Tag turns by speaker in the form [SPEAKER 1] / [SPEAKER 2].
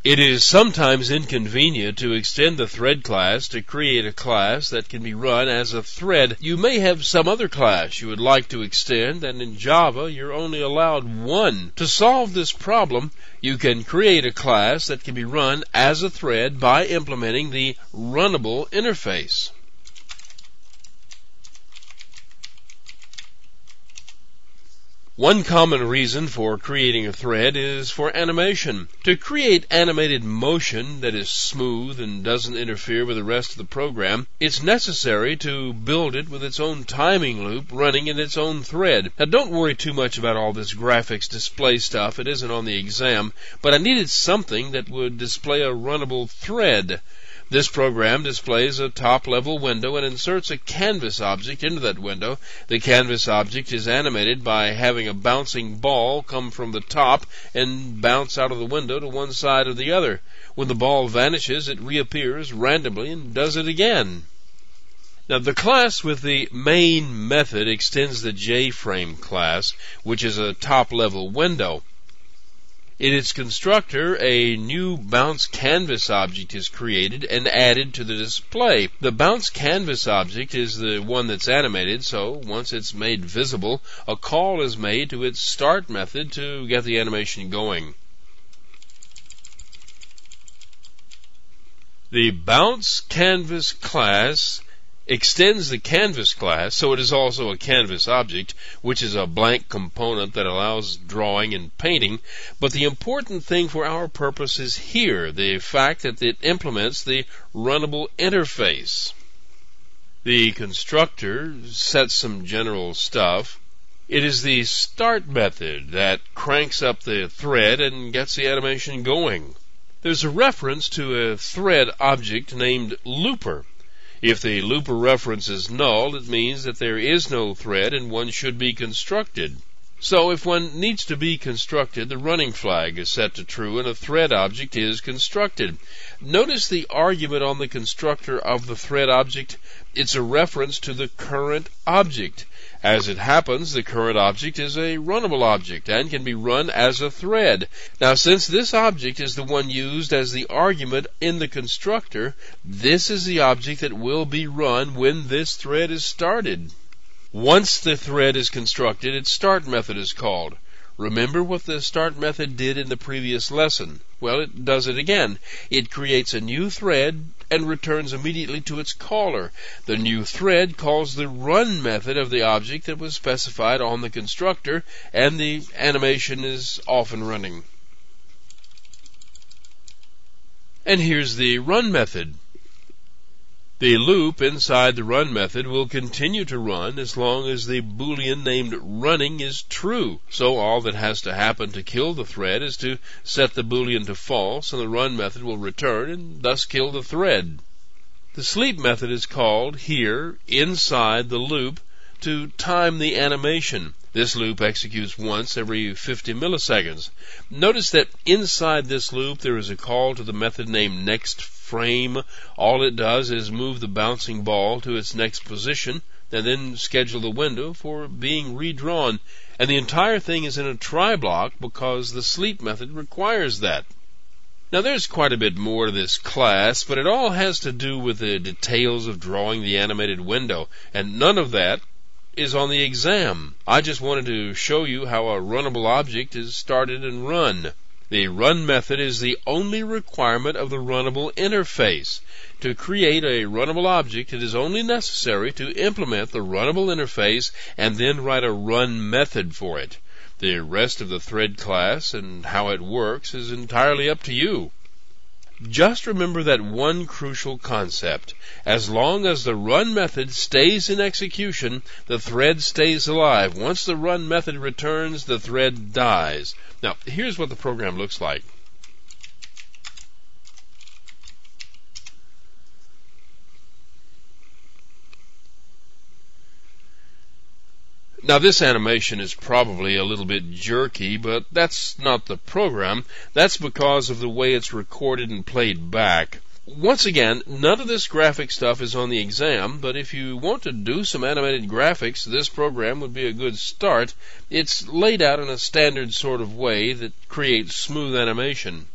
[SPEAKER 1] It is sometimes inconvenient to extend the thread class to create a class that can be run as a thread. You may have some other class you would like to extend, and in Java you're only allowed one. To solve this problem, you can create a class that can be run as a thread by implementing the Runnable interface. One common reason for creating a thread is for animation. To create animated motion that is smooth and doesn't interfere with the rest of the program, it's necessary to build it with its own timing loop running in its own thread. Now don't worry too much about all this graphics display stuff. It isn't on the exam, but I needed something that would display a runnable thread. This program displays a top-level window and inserts a canvas object into that window. The canvas object is animated by having a bouncing ball come from the top and bounce out of the window to one side or the other. When the ball vanishes, it reappears randomly and does it again. Now, the class with the main method extends the JFrame class, which is a top-level window. In its constructor, a new bounce canvas object is created and added to the display. The bounce canvas object is the one that's animated, so once it's made visible, a call is made to its start method to get the animation going. The bounce canvas class extends the canvas class, so it is also a canvas object, which is a blank component that allows drawing and painting. But the important thing for our purpose is here, the fact that it implements the Runnable interface. The constructor sets some general stuff. It is the start method that cranks up the thread and gets the animation going. There's a reference to a thread object named looper. If the looper reference is null, it means that there is no thread and one should be constructed. So if one needs to be constructed, the running flag is set to true and a thread object is constructed. Notice the argument on the constructor of the thread object. It's a reference to the current object. As it happens, the current object is a runnable object and can be run as a thread. Now, since this object is the one used as the argument in the constructor, this is the object that will be run when this thread is started. Once the thread is constructed, its start method is called. Remember what the start method did in the previous lesson? Well, it does it again. It creates a new thread and returns immediately to its caller. The new thread calls the run method of the object that was specified on the constructor, and the animation is off and running. And here's the run method. The loop inside the run method will continue to run as long as the boolean named running is true. So all that has to happen to kill the thread is to set the boolean to false, and the run method will return and thus kill the thread. The sleep method is called here inside the loop to time the animation. This loop executes once every 50 milliseconds. Notice that inside this loop there is a call to the method named nextFrame. All it does is move the bouncing ball to its next position and then schedule the window for being redrawn. And the entire thing is in a try block because the sleep method requires that. Now there's quite a bit more to this class, but it all has to do with the details of drawing the animated window, and none of that is on the exam. I just wanted to show you how a runnable object is started and run. The run method is the only requirement of the Runnable interface. To create a runnable object, it is only necessary to implement the Runnable interface and then write a run method for it. The rest of the thread class and how it works is entirely up to you. Just remember that one crucial concept. As long as the run method stays in execution, the thread stays alive. Once the run method returns, the thread dies. Now, here's what the program looks like. Now, this animation is probably a little bit jerky, but that's not the program. That's because of the way it's recorded and played back. Once again, none of this graphic stuff is on the exam, but if you want to do some animated graphics, this program would be a good start. It's laid out in a standard sort of way that creates smooth animation.